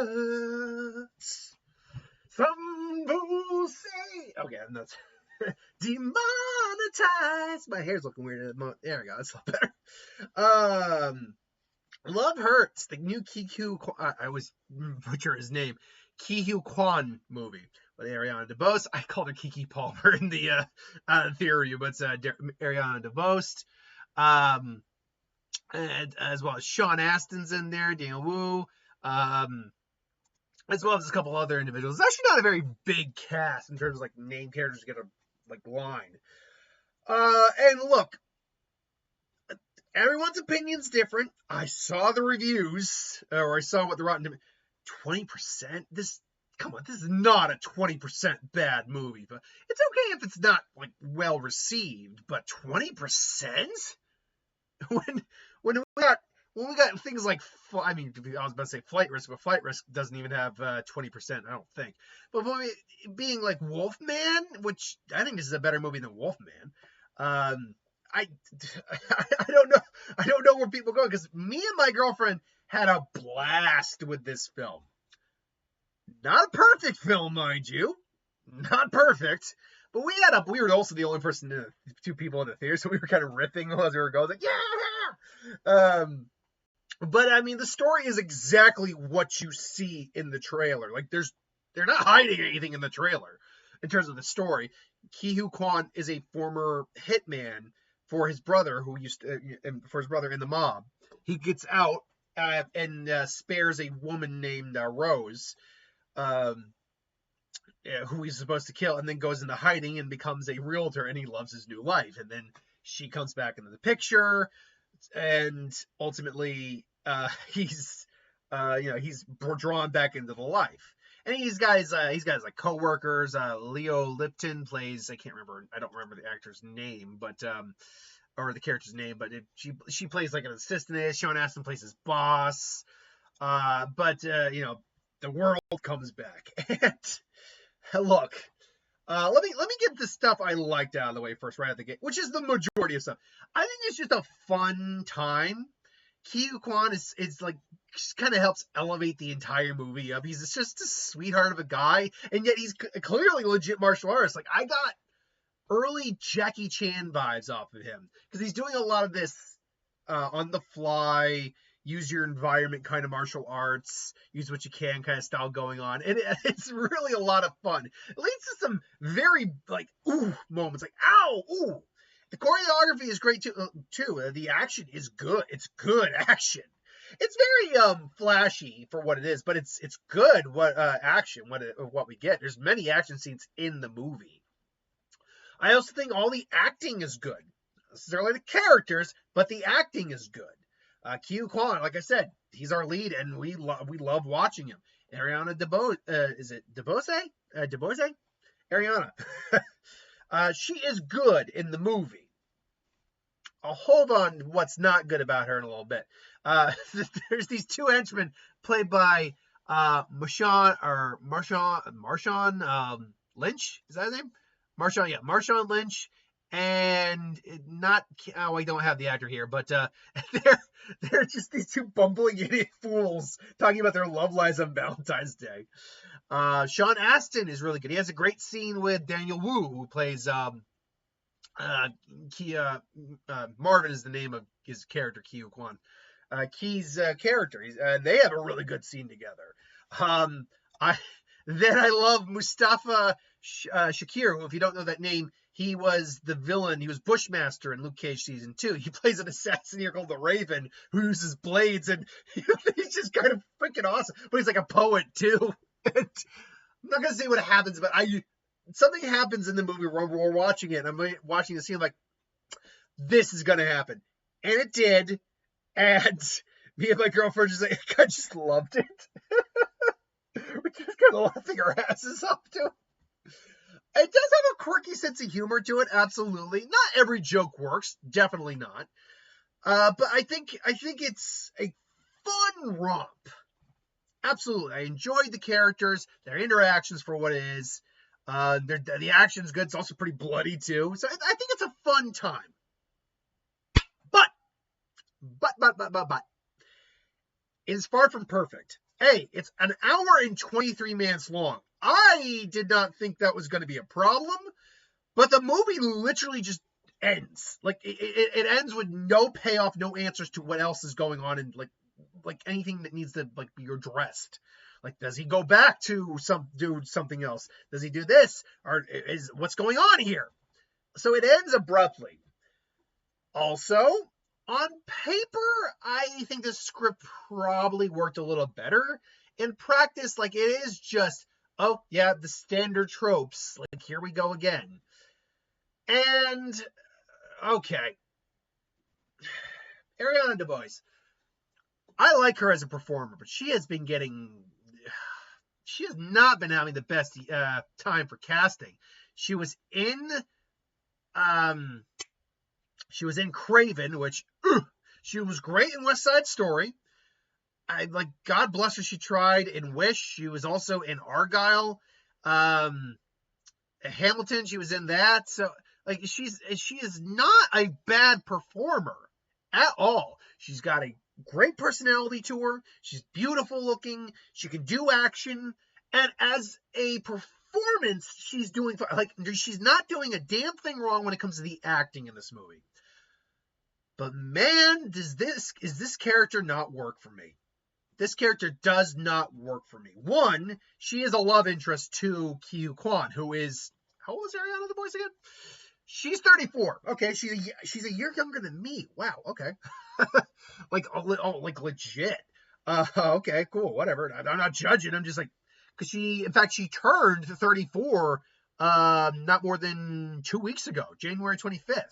hearts. Some will say, okay, I'm not demonetized. My hair's looking weird at the moment. There we go. That's a lot better. Love Hurts, the new I always butcher his name, Ke Huy Quan movie with Ariana DeBose. I called her Keke Palmer in the theory, but it's Ariana DeBose. And as well as Sean Astin's in there, Daniel Wu, as well as a couple other individuals. It's actually not a very big cast in terms of like name characters get a like line. And look, everyone's opinion's different. I saw the reviews, or I saw what the Rotten 20%. This is not a 20% bad movie, but it's okay if it's not like well received. But 20%? When we got things like, I mean, I was about to say Flight Risk, but Flight Risk doesn't even have 20%, I don't think. But being like Wolfman, which I think this is a better movie than Wolfman. I don't know where people go, because me and my girlfriend had a blast with this film. Not a perfect film, mind you. Not perfect. But we were also the only two people in the theater, so we were kind of ripping as we were going, like, yeah! But I mean, the story is exactly what you see in the trailer. Like, they're not hiding anything in the trailer in terms of the story. Ke Huy Quan is a former hitman for his brother, for his brother in the mob. He gets out and spares a woman named Rose, who he's supposed to kill, and then goes into hiding and becomes a realtor, and he loves his new life. And then she comes back into the picture, and ultimately he's drawn back into the life. And he's guys like co-workers. Leo Lipton plays, I don't remember the actor's name, but or the character's name, but she plays like an assistant. Sean Astin plays his boss. But the world comes back. And look, let me get the stuff I liked out of the way first, right at the gate, which is the majority of stuff. I think it's just a fun time. Ke Huy Quan is like, just kind of helps elevate the entire movie up. He's just a sweetheart of a guy, and yet he's clearly legit martial artist. Like, I got early Jackie Chan vibes off of him, because he's doing a lot of this on the fly, use your environment kind of martial arts, use what you can kind of style going on. And it's really a lot of fun. It leads to some very like, ooh moments, like, ow, ooh. The choreography is great too. The action is good. It's good action. It's very flashy for what it is, but it's good action what we get. There's many action scenes in the movie. I also think all the acting is good. Not necessarily the characters, but the acting is good. Ke Huy Quan, like I said, he's our lead, and we love watching him. Ariana DeBose, is it DeBose? DeBose? Ariana. She is good in the movie. I'll hold on what's not good about her in a little bit. There's these two henchmen played by Marshawn Lynch. Is that his name? Marshawn Lynch. And I don't have the actor here, but they're just these two bumbling idiot fools talking about their love lives on Valentine's Day. Sean Astin is really good. He has a great scene with Daniel Wu, who plays Marvin is the name of his character, Ke Huy Quan. Key's character. They have a really good scene together. I love Mustafa Shakir, who, if you don't know that name, he was the villain. He was Bushmaster in Luke Cage Season 2. He plays an assassin here called the Raven, who uses blades, and he's just kind of freaking awesome. But he's like a poet, too. And I'm not going to say what happens, but something happens in the movie where we're watching it, and I'm watching the scene, I'm like, this is going to happen. And it did. And me and my girlfriend I just loved it. We're just kind of laughing our asses off to it. It does have a quirky sense of humor to it, absolutely. Not every joke works, definitely not. But I think it's a fun romp. Absolutely. I enjoyed the characters, their interactions for what it is. The action's good. It's also pretty bloody, too. So I think it's a fun time. But. is far from perfect. It's an hour and 23 minutes long. I did not think that was going to be a problem, but the movie literally just ends. Like it ends with no payoff, no answers to what else is going on, and like anything that needs to like be addressed. Like, does he go back to do something else? Does he do this? Or is what's going on here? So it ends abruptly. Also, on paper, I think the script probably worked a little better. In practice, like, it is just, oh, yeah, the standard tropes. Like, here we go again. And, okay. Ariana DeBose. I like her as a performer, but she has not been having the best time for casting. She was in Craven, which she was great in West Side Story. God bless her, she tried in Wish. She was also in Argylle. Hamilton, she was in that. So she is not a bad performer at all. She's got a great personality to her. She's beautiful looking. She can do action. And as a performance, she's doing she's not doing a damn thing wrong when it comes to the acting in this movie. But man, is this character not work for me? This character does not work for me. One, she is a love interest to Ke Huy Quan, who is, how old is Ariana DeBose again? She's 34. Okay, she's a year younger than me. Wow. Okay. like legit. Okay, cool. Whatever. I'm not judging. I'm just like, because she turned 34 not more than 2 weeks ago, January 25th.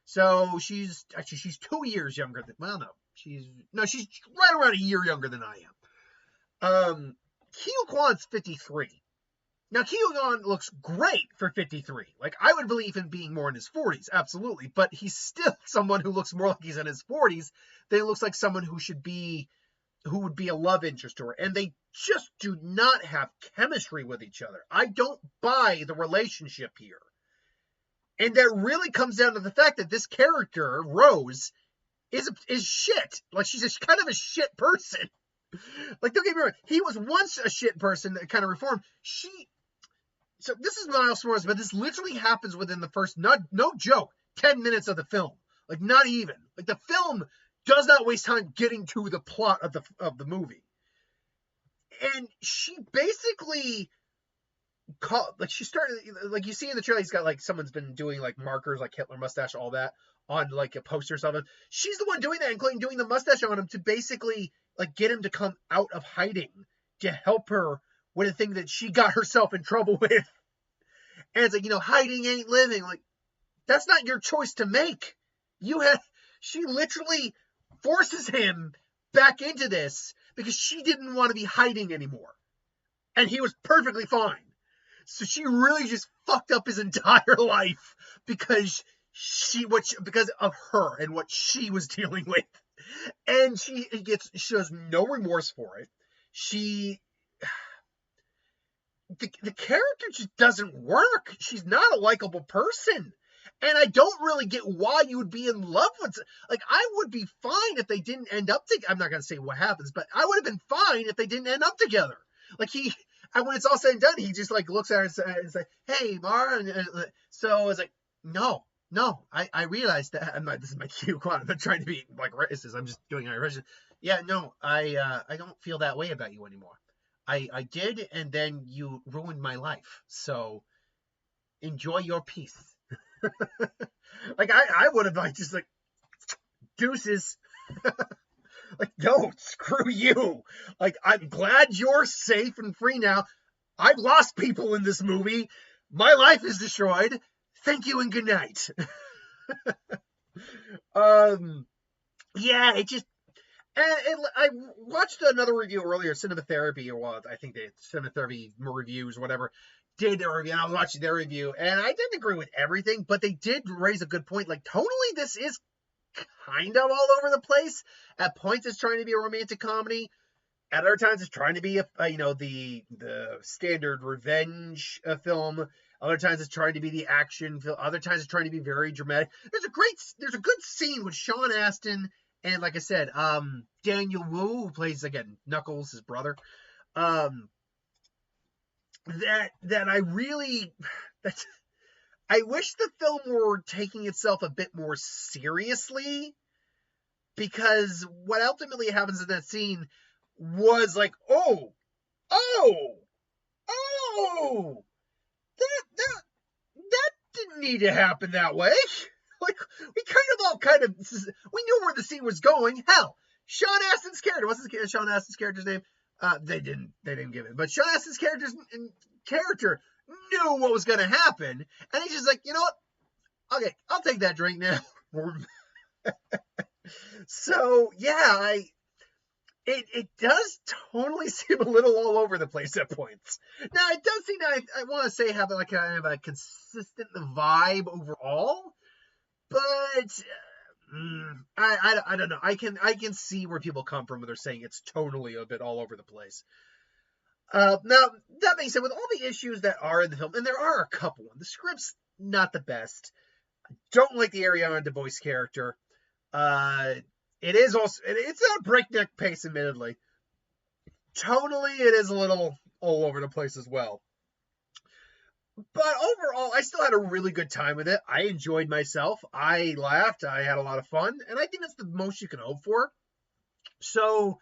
So she's 2 years younger than, well, she's right around a year younger than I am. Ke Huy Quan's 53. Now, Ke Huy Quan looks great for 53. Like, I would believe him being more in his 40s, absolutely. But he's still someone who looks more like he's in his 40s than he looks like someone who would be a love interest to her. And they just do not have chemistry with each other. I don't buy the relationship here. And that really comes down to the fact that this character, Rose, is shit. Like, she's kind of a shit person. Like, don't get me wrong. He was once a shit person that kind of reformed. So this is Miles Morales, but this literally happens within the first, no joke, 10 minutes of the film. Like, not even. Like, the film does not waste time getting to the plot of the movie. And she basically she started, like, you see in the trailer, he's got, like, someone's been doing, like, markers, like Hitler mustache, all that, on, like, a poster or something. She's the one doing that, including doing the mustache on him to basically, like, get him to come out of hiding to help her with a thing that she got herself in trouble with. And it's like, hiding ain't living. Like, that's not your choice to make. She literally forces him back into this because she didn't want to be hiding anymore. And he was perfectly fine. So she really just fucked up his entire life because of her and what she was dealing with. And she shows no remorse for it. The character just doesn't work. She's not a likable person. And I don't really get why you would be in love with, like, I would be fine if they didn't end up together. I'm not going to say what happens, but I would have been fine if they didn't end up together. Like, and when it's all said and done, he just, like, looks at her and says, hey, Mara. And so it's like, no, I realized that. This is my Ke Huy Quan. I'm not trying to be, like, racist. I'm just doing Irish. Yeah, no, I don't feel that way about you anymore. I did, and then you ruined my life. So enjoy your peace. Like, I would have, like, just, like, deuces. Like, no, screw you. Like, I'm glad you're safe and free now. I've lost people in this movie. My life is destroyed. Thank you and good night. Yeah, it just, and I watched another review earlier, Cinema Therapy, or I think the Cinema Therapy reviews, whatever, did a review, and I was watching their review, and I didn't agree with everything, but they did raise a good point. Like, tonally, this is kind of all over the place. At points, it's trying to be a romantic comedy. At other times, it's trying to be the standard revenge film. Other times, it's trying to be the action film. Other times, it's trying to be very dramatic. There's a good scene with Sean Astin And like I said, Daniel Wu, who plays again Knuckles, his brother, um, that I really that I wish the film were taking itself a bit more seriously, because what ultimately happens in that scene was like, oh, oh, oh, that didn't need to happen that way. Like, we we knew where the scene was going. Hell, Sean Astin's character, what's Sean Astin's character's name? They didn't give it, but Sean Astin's character knew what was going to happen, and he's just like, you know what? Okay, I'll take that drink now. So yeah, it does totally seem a little all over the place at points. Now it does seem that I want to say have like kind of a consistent vibe overall, but I don't know. I can see where people come from when they're saying it's totally a bit all over the place. Now that being said, with all the issues that are in the film, and there are a couple, the script's not the best. I don't like the Ariana DeBose character. It is also, it's a breakneck pace, admittedly. Tonally, it is a little all over the place as well. But overall, I still had a really good time with it. I enjoyed myself. I laughed. I had a lot of fun. And I think that's the most you can hope for. So,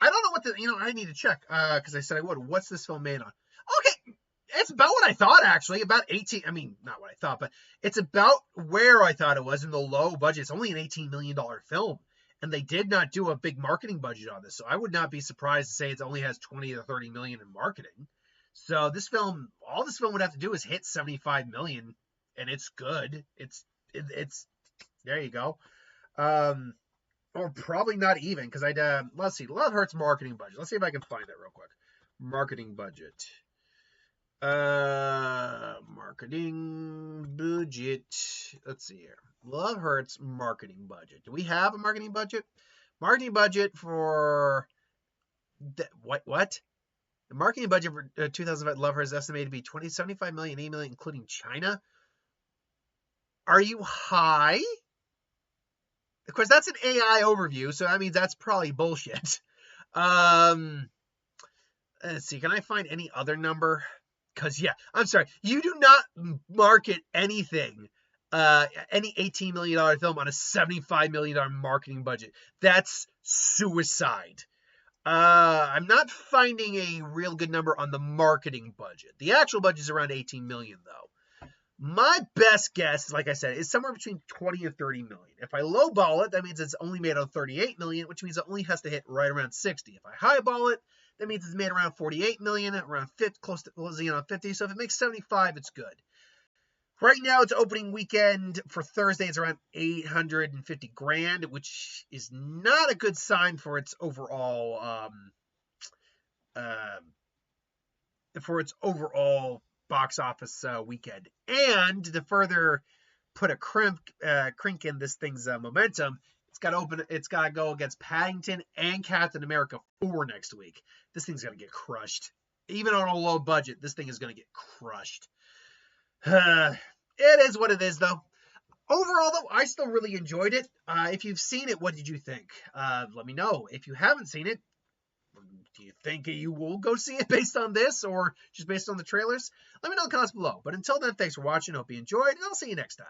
I don't know what I need to check, because I said I would. What's this film made on? Okay, it's about what I thought, actually. About 18, I mean, not what I thought, but it's about where I thought it was in the low budget. It's only an $18 million film. And they did not do a big marketing budget on this. So I would not be surprised to say it only has 20 to 30 million in marketing. So this film, all this film would have to do is hit 75 million, and it's good. It's there you go. Or probably not even, because let's see, Love Hurts marketing budget. Let's see if I can find that real quick. Marketing budget. Marketing budget. Let's see here. Love Hurts marketing budget. Do we have a marketing budget? Marketing budget for what? The marketing budget for 2005 Love Hurts is estimated to be 75 million, 8 million, including China. Are you high? Of course, that's an AI overview, so that means that's probably bullshit. Let's see. Can I find any other number? Because, yeah, I'm sorry. You do not market anything, any $18 million film on a $75 million marketing budget. That's suicide. I'm not finding a real good number on the marketing budget. The actual budget is around 18 million, though. My best guess, like I said, is somewhere between 20 and 30 million. If I lowball it, that means it's only made on 38 million, which means it only has to hit right around 60. If I highball it, that means it's made around 48 million, around 50, closing in on 50. So if it makes 75, it's good. Right now, it's opening weekend for Thursday. It's around 850 grand, which is not a good sign for its overall box office weekend. And to further put a crink in this thing's momentum, it's got to go against Paddington and Captain America 4 next week. This thing's going to get crushed. Even on a low budget, this thing is going to get crushed. It is what it is, though. Overall, though, I still really enjoyed it. If you've seen it, what did you think? Let me know. If you haven't seen it, do you think you will go see it based on this or just based on the trailers? Let me know in the comments below. But until then, thanks for watching. Hope you enjoyed, and I'll see you next time.